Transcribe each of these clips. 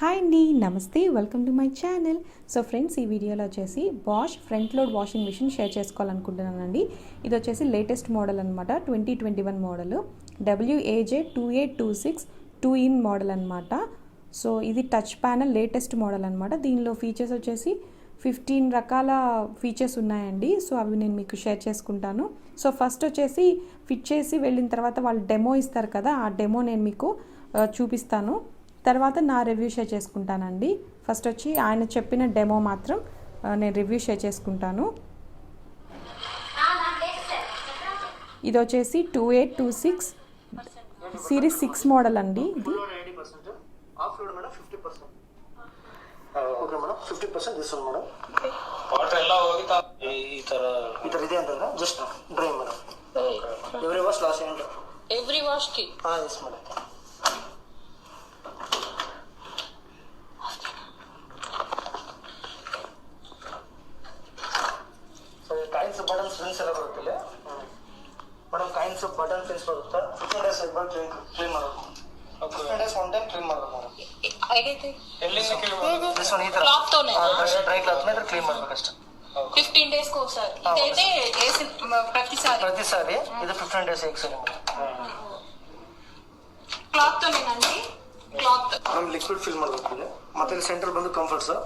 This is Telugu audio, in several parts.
హాయ్ అండి, నమస్తే, welcome to my channel. So friends, ఈ వీడియోలో వచ్చేసి Bosch front load washing machine share చేసుకోవాలనుకుంటున్నానండి. ఇది వచ్చేసి లేటెస్ట్ మోడల్ అనమాట, 2021 మోడల్, WAJ2826 2-in మోడల్ అనమాట. సో ఇది టచ్ ప్యానల్ లేటెస్ట్ మోడల్ అనమాట. దీనిలో ఫీచర్స్ వచ్చేసి 15 రకాల ఫీచర్స్ ఉన్నాయండి. సో అవి నేను మీకు షేర్ చేసుకుంటాను. సో ఫస్ట్ వచ్చేసి ఫిట్ చేసి వెళ్ళిన తర్వాత వాళ్ళు డెమో ఇస్తారు కదా, ఆ డెమో నేను మీకు చూపిస్తాను. తర్వాత నా రివ్యూ షేర్ చేసుకుంటానండి. ఫస్ట్ వచ్చి ఆయన చెప్పిన డెమో మాత్రం నేను రివ్యూ షేర్ చేసుకుంటాను. ఇది వచ్చేసి 2826 సిరీస్ 6 మోడల్ అండి. ఇది ಎವ್ರಿ ವಾಶ್ కి ಕಾಯಿನ್ಸ್ ಬಟನ್ ಫ್ರೆಂಡ್ಸ್ ಎಲ್ಲ ಬರುತ್ತಿಲ್ಲ ಮೇಡಮ್. ಕಾಯಿನ್ಸ್ ಬಟನ್ ಫ್ರೆಂಡ್ಸ್ ಬರುತ್ತೆ. 15 ಡೇಸ್ ಎಗ್ ಬಾರ್ ಕ್ಲೀನ್ ಮಾಡಬೇಕು. 15 ಡೇಸ್ ಒನ್ ಟೈಮ್ ಕ್ಲೀನ್ ಮಾಡಬೇಕು ಮೇಡಮ್. ಆಗೈತೆ ಎಲ್ಲಿಂದ ದಿಸ್ ಒನ್ ಈ ತರ ಕ್ಲಾತ್ ತೋನೆ ಡ್ರೈ ಕ್ಲಾತ್ ಮೇಲೆ ಕ್ಲೀನ್ ಮಾಡಬೇಕು ಅಷ್ಟೇ. 15 ಡೇಸ್ కి ఒకసారి. ఇదైతే ప్రతిసారి ఇది 15 డేస్ ఒకసారి ಕ್ಲಾತ್ ತೋనేనండి. ಕ್ಲಾತ್ ಮೇಡಮ್ ಲಿಕ್ವಿಡ್ ಫಿಲ್ ಮಾಡಬೇಕು. ಮತ್ತೆ ಇಲ್ಲಿ ಸೆಂಟರ್ ಬಂದು ಕಂಫರ್ಟ್ ಸರ್,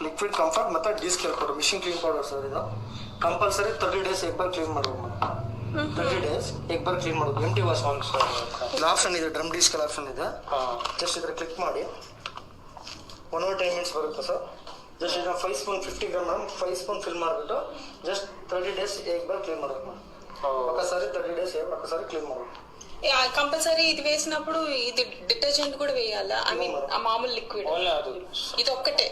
ಲಿಕ್ವಿಡ್ ಕಂಫರ್ಟ್ ಮತ್ತೆ descale powder, machine clean powder sir. ಇದು ಕಂಪಲ್ಸರಿ 30 ಡೇಸ್ ಎಗ್ ಬಾರ್ ಕ್ಲೀನ್ ಮಾಡಬೇಕು ಮೇಡಮ್. 30 ಡೇಸ್ ಎಗ್ ಬಾರ್ ಕ್ಲೀನ್ ಮಾಡಬೇಕು. ಎಂಟಿ ವಾಶ್ ಇದು ಆಪ್ಷನ್ ಇದೆ, ಡ್ರಮ್ ಡಿಸ್ಕೇಲ್ ಆಪ್ಷನ್ ಇದೆ. ಜಸ್ಟ್ ಇದ್ರ ಕ್ಲಿಕ್ ಮಾಡಿ 1 or 10 minutes ಬರುತ್ತೆ ಸರ್. ಜಸ್ಟ್ ಇದನ್ನ 5 spoon 50 gram madam 5 spoon fill ಮಾಡಿಬಿಟ್ಟು ಜಸ್ಟ್ 30 ಡೇಸ್ ಎಗ್ ಬಾರ್ ಕ್ಲೀನ್ ಮಾಡಬೇಕು ಮೇಡಮ್. ఒకసారి 30 డేస్ ఒకసారి క్లీన్ ಮಾಡಬೇಕು. కంపల్సరీ ఇది వేసినప్పుడు ఇది డిటర్జెంట్ కూడా వేయాలా? ఐ మీన్ ఆ మామూలు లిక్విడ్ ఇది ఒక్కటే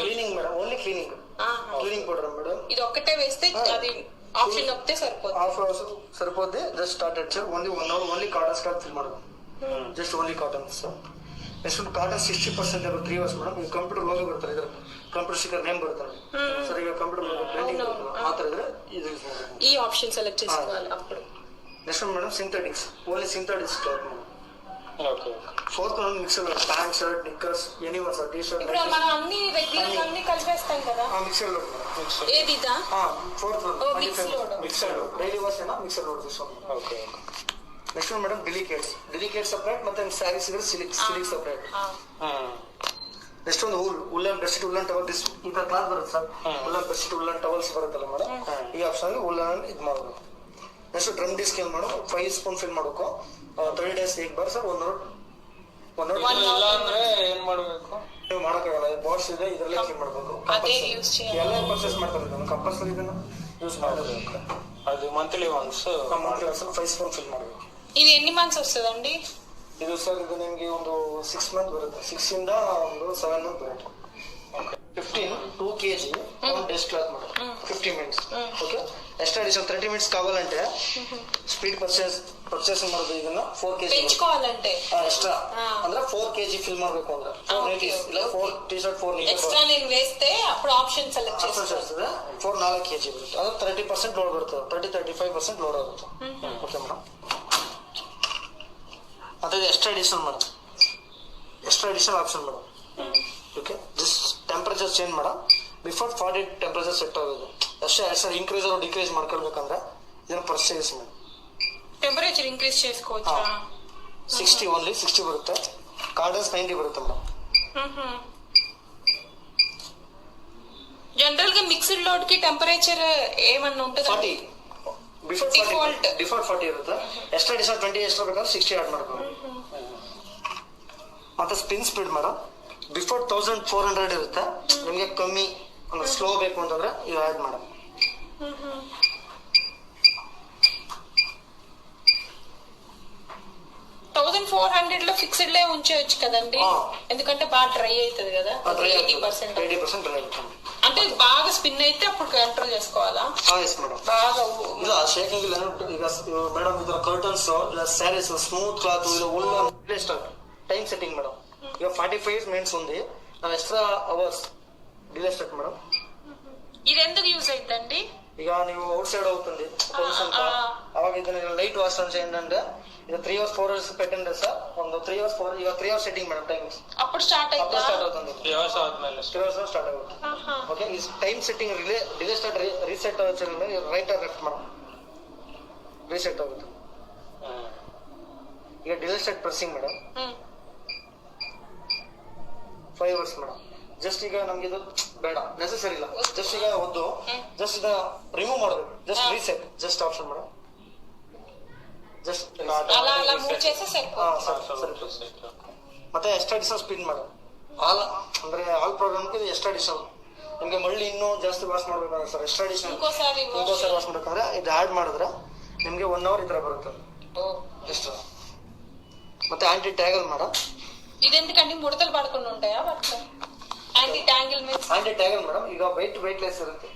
cleaning madam, only cleaning powder madam. ఇది ఒక్కటే వేస్తే అది ఆప్షన్ నొక్కితే సరిపోతుంది. హాఫ్ అవర్ సరిపోద్ది. Just started sir. Only 1 hour only cotton scarf fill ಮಾಡಬೇಕು. Just only cotton sir. Next cotton 60% 3 hours madam. ಈ ಕಂಪ್ಯೂಟರ್ ಲೋಗೋ ಬರ್ತದೆ, ಇದರ ಕಂಪ್ಯೂಟರ್ ಸ್ಟಿಕ್ಕರ್ ನೇಮ್ ಬರ್ತದೆ ಸರ್. ಈಗ ಕಂಪ್ಯೂಟರ್ ಪ್ರಿಂಟಿಂಗ್ ಆ ಥರ ಇದ್ರೆ ಇದು ಯೂಸ್ ಮಾಡಬೇಕು. ఈ ఆప్షన్ సెలెక్ట్ చేసుకోవాలి అప్పుడు. Next madam synthetics, only synthetics cloth madam. Okay. Fourth one mixer pant shirt knickers anyone sir, T shirt. ఇప్పుడు మనం అన్ని రెగ్యులర్ అన్ని కలిపేస్తాం కదా, ఆ మిక్సర్ లోడ్ మేడం. ఏది ఇదా? Fourth one mixer load daily wash అయినా మిక్సర్ లోడ్ తీసుకోండి. Okay. Next one madam delicate separate ಮತ್ತೆ ಸ್ಯಾರೀಸ್ ಇದ್ರೆ ಸಿಲ್ಕ್ ಸಪರೇಟ್. ನೆಕ್ಸ್ಟ್ ಒಂದು woollen bedsheet woollen towel this ಈ ತರ ಕ್ಲಾತ್ ಬರುತ್ತೆ sir. Woollen bedsheet woollen towels ಬರುತ್ತಲ್ಲ ಮೇಡಮ್, ಈ ಆಪ್ಷನ್ ಉಲ್ಲನ್ ಇದು ಮಾಡಬೇಕು. ನೆಕ್ಸ್ಟ್ ಡ್ರಮ್ ಡಿಸ್ಕೇಲ್ ಮಾಡೋ 5 ಸ್ಪೂನ್ ಫಿಲ್ ಮಾಡಬೇಕು. 30 ಡೇಸ್ ಎಗ್ ಬಾರ್ ಸರ್. 1 hour ಇಲ್ಲ ಅಂದ್ರೆ ಏನ್ ಮಾಡಬೇಕು? ನೀವು ಮಾಡೋಕ್ಕಾಗಲ್ಲ, ಬಾಕ್ಸ್ ಇದೆ, ಇದರಲ್ಲೇ ಕ್ಲೀನ್ ಮಾಡಬೇಕು. ಎಲ್ಲ ಪರ್ಚೇಸ್ ಮಾಡ್ತಾರೆ, ಕಂಪಲ್ಸರಿ ಇದನ್ನ ಯೂಸ್ ಮಾಡಬೇಕು. ಅದು ಮಂತ್ಲಿ ಒನ್ಸ್ 5 ಸ್ಪೂನ್ ಫಿಲ್ ಮಾಡಬೇಕು. ఇది ఎన్ని మంత్స్ వస్తుందండి? ಇದು ಸರ್ ಇದು ನಿಮಗೆ ಒಂದು 6 months ಬರುತ್ತೆ. 6 ಇಂದ ಒಂದು 7 months ಬರುತ್ತೆ. 2 kg ಒಂದು ಡೇಸ್ ಕ್ಲಾತ್ ಮಾಡಿ 50 minutes. Okay. Extra addition 30 minutes కావాలంటే స్పీడ్ పర్చేస్ ಮಾಡೋದು. ಇದನ್ನ 4 kg పెంచుకోవాలంటే ఎక్స్ట్రా ಅಂದ್ರೆ 4 kg ఫిల్ ಮಾಡಬೇಕು ಅಂದ್ರೆ 4 nighties ಇಲ್ಲ 4 ಟಿ-ಶರ್ಟ್ 4 nighties ఎక్స్ట్రా నేను వేస్తే అప్పుడు ఆప్షన్ సెలెక్ట్ చేసుకోవాలి. 4 kg ಬರುತ್ತೆ. ಅದು 30% ಲೋಡ್ ಬರುತ್ತೆ. 35% ಲೋಡ್ ಆಗುತ್ತೆ. Okay madam. ಮತ್ತೆ ಇದು extra addition madam, extra addition option madam. Okay. This temperature change madam. Before 40 temperature set ಆಗೋದು ಅಷ್ಟೇ. ಇನ್ಕ್ರೀಸ್ ಆರ್ ಡಿಕ್ರೀಸ್ ಮಾಡ್ಕೊಳ್ಬೇಕಂದ್ರೆ ಇದನ್ನ ಪರ್ಚೇಸ್ ಮೇಡಮ್. ಟೆಂಪರೇಚರ್ ಇನ್ಕ್ರೀಸ್ చేసుకోవచ్చా? 60 ಓನ್ಲಿ 60 ಬರುತ್ತೆ. ಕಾರ್ಡನ್ಸ್ 90 ಬರುತ್ತೆ ಮೇಡಮ್. ಜನರಲ್ గా మిక్స్డ్ లోడ్ కి టెంపరేచర్ ఏమన్నా ఉంటుందా? 40 ಬಿಫೋರ್ 40 ಇರುತ್ತೆ. ಎಕ್ಸ್ಟ್ರಾ ಅಡಿಷನ್ 20 ಎಕ್ಸ್ಟ್ರಾ ಬೇಕಾದ್ರೆ 60 ಆಡ್ ಮಾಡ್ಕೊಂಡು. ಮತ್ತೆ ಸ್ಪಿನ್ ಸ್ಪೀಡ್ ಮೇಡಮ್ ಬಿಫೋರ್ 1400 ಇರುತ್ತೆ. ನಿಮಗೆ ಕಮ್ಮಿ ಅಂದ್ರೆ ಸ್ಲೋ ಬೇಕು ಅಂತಂದ್ರೆ ಇದು ಆಡ್ ಮೇಡಮ್. 1400 లో ఫిక్స్డ్ లే ఉంచవచ్చు కదండి, ఎందుకంటే బాగా డ్రై అవుతుంది కదా. 80% డ్రై అవుతుంది. అంటే బాగా స్పిన్ అయితే అప్పుడు కంట్రోల్ చేసుకోవాలా? బాగా ಇಲ್ಲ ಶೇಕಿಂಗ್ ಇಲ್ಲ ಈಗ ಮೇಡಮ್. ಇದರ ಕರ್ಟನ್ಸ್ ಇಲ್ಲ ಸ್ಯಾರೀಸ್ ಸ್ಮೂತ್ ಕ್ಲಾತ್ ಇಲ್ಲ woollen start time setting madam. ಈಗ 45 minutes ఉంది. ನಾವು extra hours delay start madam. ఇది ఎందుకు యూజ్ అవుతుందండి? ಈಗ ನೀವು ಔಟ್ ಸೈಡ್ ಹೋಗ್తుంది ಅವಾಗ ಇದನ್ನ ಲೈಟ್ ವಾಶ್ చేయండి ಇದು 3 hours 4 hours పెట్టండి సార్ ಒಂದು 3 hours 4 ಈಗ 3 hours ಸೆಟ್ಟಿಂಗ್ ಮೇಡಮ್ ಟೈಮಿಂಗ್ಸ್ అప్పుడు స్టార్ట్ అవుతుంది 3 hours ಆದ್ಮೇಲೆ 3 hours ಸ್ಟಾರ್ಟ್ ಆಗುತ್ತೆ ಓಕೆ ಈ time setting delay start reset ಆಗುತ್ತೆ right or left madam reset ಆಗುತ್ತೆ ಈಗ delay start pressing madam 5 hours madam just ಈಗ ನಮ್ಗೆ ಇದು ಬೇಡ ನೆಸೆಸರಿ ಇಲ್ಲ ಜಸ್ಟ್ ಈಗ ಒಂದು ಜಸ್ಟ್ ಇದ ರಿಮೂವ್ ಮಾಡಬೇಕು just reset just option madam just అలా అలా మూవ్ చేస్తే ಮತ್ತೆ extra additional spin madam all ಅಂದ್ರೆ ಆಲ್ ಪ್ರೋಗ್ರಾಮ್ಗೆ ಇದು ಎಕ್ಸ್ಟ್ರಾ ಅಡಿಷನಲ್ ನಿಮಗೆ ಮళ్ళీ ಇನ್ನೂ ಜಾಸ್ತಿ ವಾಶ್ ಮಾಡ್ಬೇಕಂದ್ರೆ ಸರ್ ಎಕ್ಸ್ಟ್ರಾ ಅಡಿಷನಲ್ ಇಂಕೋಸಾರಿ ವಾಶ್ ಮಾಡ್ಬೇಕಂದ್ರೆ ಇದು ಆಡ್ ಮಾಡಿದ್ರೆ ನಿಮಗೆ 1 hour ಈ ತರ ಬರುತ್ತೆ ಎಷ್ಟು ಮತ್ತೆ ಆಂಟಿ ಟ್ಯಾಗಲ್ ಮೇಡಮ್ ఇది ఎందుకండి ముడతలు పడకుండా ఉంటాయా వాటిలో anti tangle means anti tangle madam ಈಗ ವೆಯ್ಟ್ಲೆಸ್ ಇರುತ್ತೆ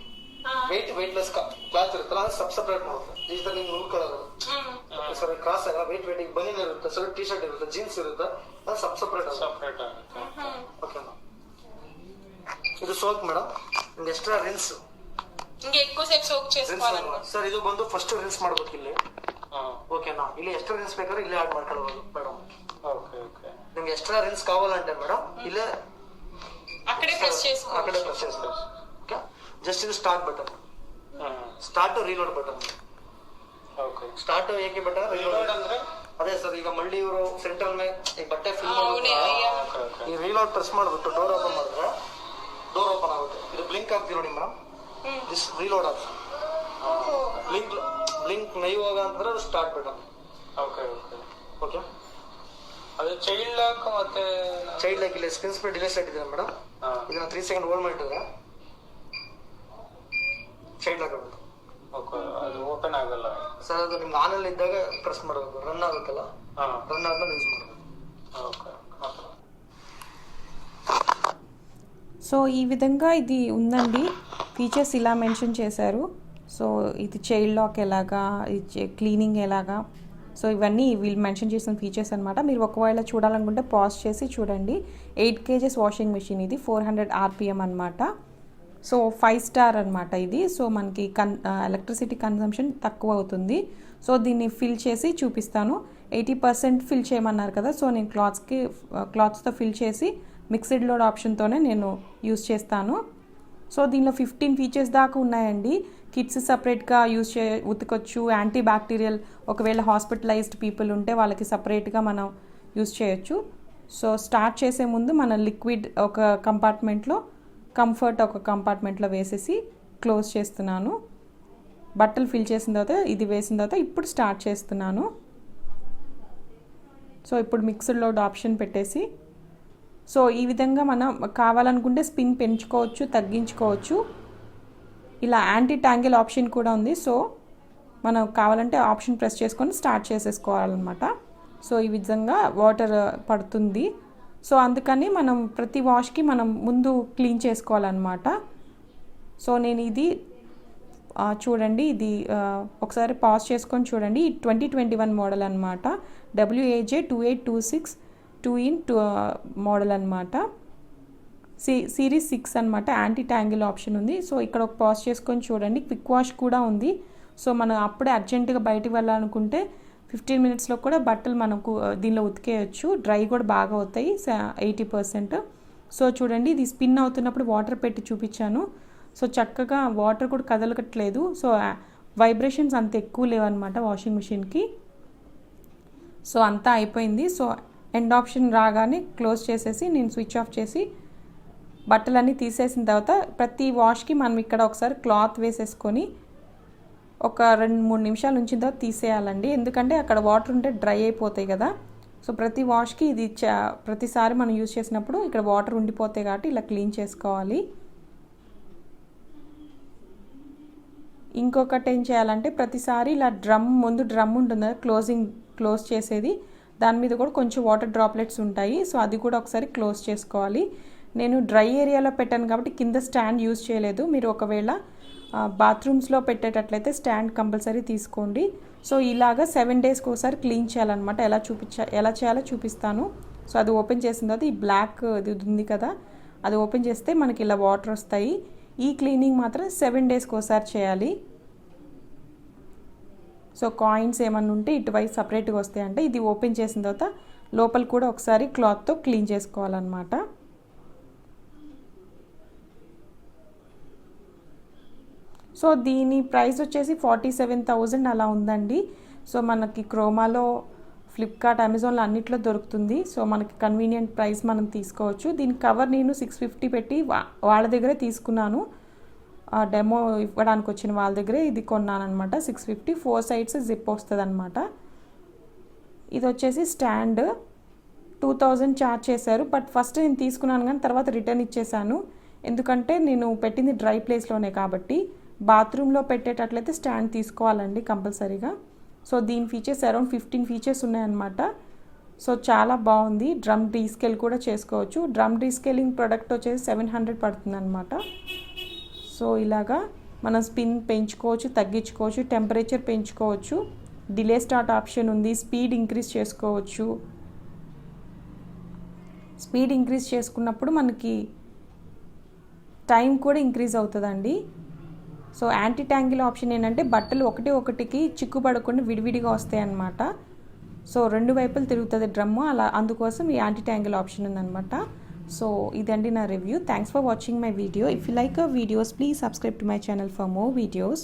ವೆಯ್ಟ್ಲೆಸ್ ಕ್ಲಾತ್ ಇರುತ್ತಲ್ಲ ಅದು ಸಪ್ರೇಟ್ ಮಾಡುತ್ತೆ ಈ ತರ ನಿಮ್ಗೆ ನೂಲ್ ಕಲರ್ ಸರ್ ಕ್ರಾಸ್ ಆಗ ವೆಯ್ಟ್ ಬನಿನ್ ಇರುತ್ತೆ ಸರ್ ಟಿ ಶರ್ಟ್ ಇರುತ್ತೆ ಜೀನ್ಸ್ ಇರುತ್ತೆ ಅದು ಸಪ್ರೇಟ್ ಓಕೆ ಇದು ಸೋಪ್ ಮೇಡಮ್ ನಿಮ್ಗೆ ಎಕ್ಸ್ಟ್ರಾ ರಿನ್ಸ್ ఇంకా ఎక్కువసేపు సోక్ చేసుకోవాలన్నమాట ಸರ್ ಇದು ಬಂದು ಫಸ್ಟ್ ರಿನ್ಸ್ ಮಾಡ್ಬೇಕು ಇಲ್ಲಿ ఓకేనా ಇಲ್ಲಿ ಎಕ್ಸ್ಟ್ರಾ ರಿನ್ಸ್ ಬೇಕಾದ್ರೆ ಇಲ್ಲೇ ಆಡ್ ಮಾಡ್ಕೊಳ್ಬೋದು ಮೇಡಮ್ ನಿಮ್ಗೆ ಎಕ್ಸ್ಟ್ರಾ ರಿನ್ಸ್ ಕಾವಾలంటే ಮೇಡಮ್ ಇಲ್ಲೇ అక్కడే ప్రెస్ చేసుకోవాలి అక్కడే ప్రెస్ చేసుకోవచ్చు ఓకే జస్ట్ ఇది start button start reload button okay start ಏಕೆ ಬಟನ್ ರೀಲೋಡ್ ಅಂದ್ರೆ ಅದೇ ಸರ್ ಈಗ ಮళ్ళీ ಇವರು ಸೆಂಟ್ರಲ್ ಮೇಲೆ ಈ ಬಟ್ಟೆ ಫಿಲ್ ಮಾಡ್ಬಿಟ್ಟು ಈ ರೀಲೋಡ್ ಪ್ರೆಸ್ ಮಾಡ್ಬಿಟ್ಟು ಡೋರ್ ಓಪನ್ ಮಾಡಿದ್ರೆ ಡೋರ್ ಓಪನ್ ಆಗುತ್ತೆ ಇದು ಬ್ಲಿಂಕ್ ಆಗ್ತಿದೆ ನೋಡಿ ಮೇಡಮ್ ದಿಸ್ ರೀಲೋಡ್ ಆಗುತ್ತೆ ಬ್ಲಿಂಕ್ ನೈವಾಗ ಅಂತಂದ್ರೆ ಅದು ಸ್ಟಾರ್ಟ್ ಬಟನ್ ಓಕೆ ಅದು ಚೈಲ್ಡ್ ಲಾಕ್ ಮತ್ತೆ ಚೈಲ್ಡ್ ಲಾಕ್ ಇಲ್ಲ ಸ್ಕ್ರೀನ್ ಸ್ಪೀಡ್ ಡಿಲೇ ಸ್ಟಾರ್ಟ್ ಇದೆ ಮೇಡಮ್ ಇದನ್ನ 3 ಸೆಕೆಂಡ್ ಹೋಲ್ಡ್ ಮಾಡಿದ್ರೆ ಚೈಲ್ಡ್ ಲಾಕ್ ಆಗುತ್ತೆ ಅದು ಓಪನ್ ಆಗಲ್ಲ ಸರ್ ಅದು ನಿಮ್ಗೆ ಆನ್ ಅಲ್ಲಿ ಇದ್ದಾಗ ಪ್ರೆಸ್ ಮಾಡಬೇಕು ರನ್ ಆಗುತ್ತಲ್ಲ ರನ್ ಆದ್ಮೇಲೆ ಯೂಸ್ ಮಾಡಬೇಕು సో ఈ విధంగా ఇది ఉందండి ఫీచర్స్ ఇలా మెన్షన్ చేశారు సో ఇది చైల్డ్ లాక్ ఎలాగా క్లీనింగ్ ఎలాగా సో ఇవన్నీ వీళ్ళు మెన్షన్ చేసిన ఫీచర్స్ అనమాట మీరు ఒకవేళ చూడాలనుకుంటే పాజ్ చేసి చూడండి 8 kgs వాషింగ్ మెషిన్ ఇది 400 RPM అనమాట సో 5 స్టార్ అనమాట ఇది సో మనకి ఎలక్ట్రిసిటీ కన్సంప్షన్ తక్కువ అవుతుంది సో దీన్ని ఫిల్ చేసి చూపిస్తాను 80% ఫిల్ చేయమన్నారు కదా సో నేను క్లాత్స్తో ఫిల్ చేసి మిక్స్డ్ లోడ్ ఆప్షన్తోనే నేను యూస్ చేస్తాను సో దీనిలో 15 ఫీచర్స్ దాకా ఉన్నాయండి కిడ్స్ సపరేట్గా ఉతకొచ్చు యాంటీ బ్యాక్టీరియల్ ఒకవేళ హాస్పిటలైజ్డ్ పీపుల్ ఉంటే వాళ్ళకి సపరేట్గా మనం యూస్ చేయొచ్చు సో స్టార్ట్ చేసే ముందు మన లిక్విడ్ ఒక కంపార్ట్మెంట్లో కంఫర్ట్ ఒక కంపార్ట్మెంట్లో వేసేసి క్లోజ్ చేస్తున్నాను బట్టలు ఫిల్ చేసిన తర్వాత ఇది వేసిన తర్వాత ఇప్పుడు స్టార్ట్ చేస్తున్నాను సో ఇప్పుడు మిక్స్డ్ లోడ్ ఆప్షన్ పెట్టేసి సో ఈ విధంగా మనం కావాలనుకుంటే స్పిన్ పెంచుకోవచ్చు తగ్గించుకోవచ్చు ఇలా యాంటీ ట్యాంగిల్ ఆప్షన్ కూడా ఉంది సో మనం కావాలంటే ఆప్షన్ ప్రెస్ చేసుకొని స్టార్ట్ చేసేసుకోవాలన్నమాట సో ఈ విధంగా వాటర్ పడుతుంది సో అందుకని మనం ప్రతి వాష్కి మనం ముందు క్లీన్ చేసుకోవాలన్నమాట సో నేను ఇది చూడండి ఇది ఒకసారి పాజ్ చేసుకొని చూడండి 2021 మోడల్ అనమాట WAJ2826 2 మోడల్ అనమాట సిరీస్ 6 అనమాట యాంటీ ట్యాంగిల్ ఆప్షన్ ఉంది సో ఇక్కడ ఒక పాజ్ చేసుకొని చూడండి క్విక్ వాష్ కూడా ఉంది సో మనం అప్పుడే అర్జెంటుగా బయటికి వెళ్ళాలనుకుంటే 15 మినిట్స్లో కూడా బట్టలు మనకు దీనిలో ఉతికేయచ్చు డ్రై కూడా బాగా అవుతాయి 80% సో చూడండి ఇది స్పిన్ అవుతున్నప్పుడు వాటర్ పెట్టి చూపించాను సో చక్కగా వాటర్ కూడా కదలకట్లేదు సో వైబ్రేషన్స్ అంత ఎక్కువ లేవన్నమాట వాషింగ్ మిషన్కి సో అంతా అయిపోయింది సో ఎండ్ ఆప్షన్ రాగానే క్లోజ్ చేసేసి నేను స్విచ్ ఆఫ్ చేసి బట్టలన్నీ తీసేసిన తర్వాత ప్రతి వాష్కి మనం ఇక్కడ ఒకసారి క్లాత్ వేసేసుకొని ఒక 2-3 నిమిషాలు ఉంచిన తర్వాత తీసేయాలండి ఎందుకంటే అక్కడ వాటర్ ఉంటే డ్రై అయిపోతాయి కదా సో ప్రతి వాష్కి ఇది ప్రతిసారి మనం యూజ్ చేసినప్పుడు ఇక్కడ వాటర్ ఉండిపోతాయి కాబట్టి ఇలా క్లీన్ చేసుకోవాలి ఇంకొకటి ఏం చేయాలంటే ప్రతిసారి ఇలా ముందు డ్రమ్ ఉంటుంది కదా క్లోజ్ చేసేది దాని మీద కూడా కొంచెం వాటర్ డ్రాప్లెట్స్ ఉంటాయి సో అది కూడా ఒకసారి క్లోజ్ చేసుకోవాలి నేను డ్రై ఏరియాలో పెట్టాను కాబట్టి కింద స్టాండ్ యూజ్ చేయలేదు మీరు ఒకవేళ బాత్రూమ్స్లో పెట్టేటట్లయితే స్టాండ్ కంపల్సరీ తీసుకోండి సో ఇలాగా 7 డేస్కి ఒకసారి క్లీన్ చేయాలన్నమాట ఎలా చేయాలో చూపిస్తాను సో అది ఓపెన్ చేసిన తర్వాత ఈ బ్లాక్ ఇది ఉంది కదా అది ఓపెన్ చేస్తే మనకి ఇలా వాటర్ వస్తాయి ఈ క్లీనింగ్ మాత్రం 7 డేస్కి ఒకసారి చేయాలి సో కాయిన్స్ ఏమన్నా ఉంటే ఇటువైపు సపరేట్గా వస్తాయంటే ఇది ఓపెన్ చేసిన తర్వాత లోపల కూడా ఒకసారి క్లాత్తో క్లీన్ చేసుకోవాలన్నమాట. సో దీని ప్రైస్ వచ్చేసి 47,000 అలా ఉందండి. సో మనకి క్రోమాలో, ఫ్లిప్కార్ట్, అమెజాన్లో అన్నిట్లో దొరుకుతుంది. సో మనకి కన్వీనియంట్ ప్రైస్ మనం తీసుకోవచ్చు. దీని కవర్ నేను 650 పెట్టి వాళ్ళ దగ్గరే తీసుకున్నాను. డెమో ఇవ్వడానికి వచ్చిన వాళ్ళ దగ్గరే ఇది కొన్నాను అనమాట. 650, 4 సైడ్స్ జిప్ వస్తుంది అనమాట. ఇది వచ్చేసి స్టాండ్ 2000 ఛార్జ్ చేశారు. బట్ ఫస్ట్ నేను తీసుకున్నాను కానీ తర్వాత రిటర్న్ ఇచ్చేసాను. ఎందుకంటే నేను పెట్టింది డ్రై ప్లేస్లోనే కాబట్టి. బాత్రూంలో పెట్టేటట్లయితే స్టాండ్ తీసుకోవాలండి కంపల్సరీగా. సో దీని ఫీచర్స్ అరౌండ్ 15 ఫీచర్స్ ఉన్నాయన్నమాట. సో చాలా బాగుంది. డ్రమ్ రీస్కేల్ కూడా చేసుకోవచ్చు. డ్రమ్ రీస్కేలింగ్ ప్రోడక్ట్ వచ్చేసి 700 పడుతుంది అనమాట. సో ఇలాగా మనం స్పిన్ పెంచుకోవచ్చు, తగ్గించుకోవచ్చు, టెంపరేచర్ పెంచుకోవచ్చు, డిలే స్టార్ట్ ఆప్షన్ ఉంది, స్పీడ్ ఇంక్రీజ్ చేసుకోవచ్చు. స్పీడ్ ఇంక్రీజ్ చేసుకున్నప్పుడు మనకి టైం కూడా ఇంక్రీజ్ అవుతుందండి. సో యాంటీ ట్యాంగిల్ ఆప్షన్ ఏంటంటే బట్టలు ఒకటికి చిక్కుపడకుండా విడివిడిగా వస్తాయి అన్నమాట. సో 2 వైపులు తిరుగుతుంది డ్రమ్ము, అలా అందుకోసం ఈ యాంటీ ట్యాంగిల్ ఆప్షన్ ఉందన్నమాట. సో ఇదండి నా review. Thanks for watching my video. If you like our videos please subscribe to my channel for more videos.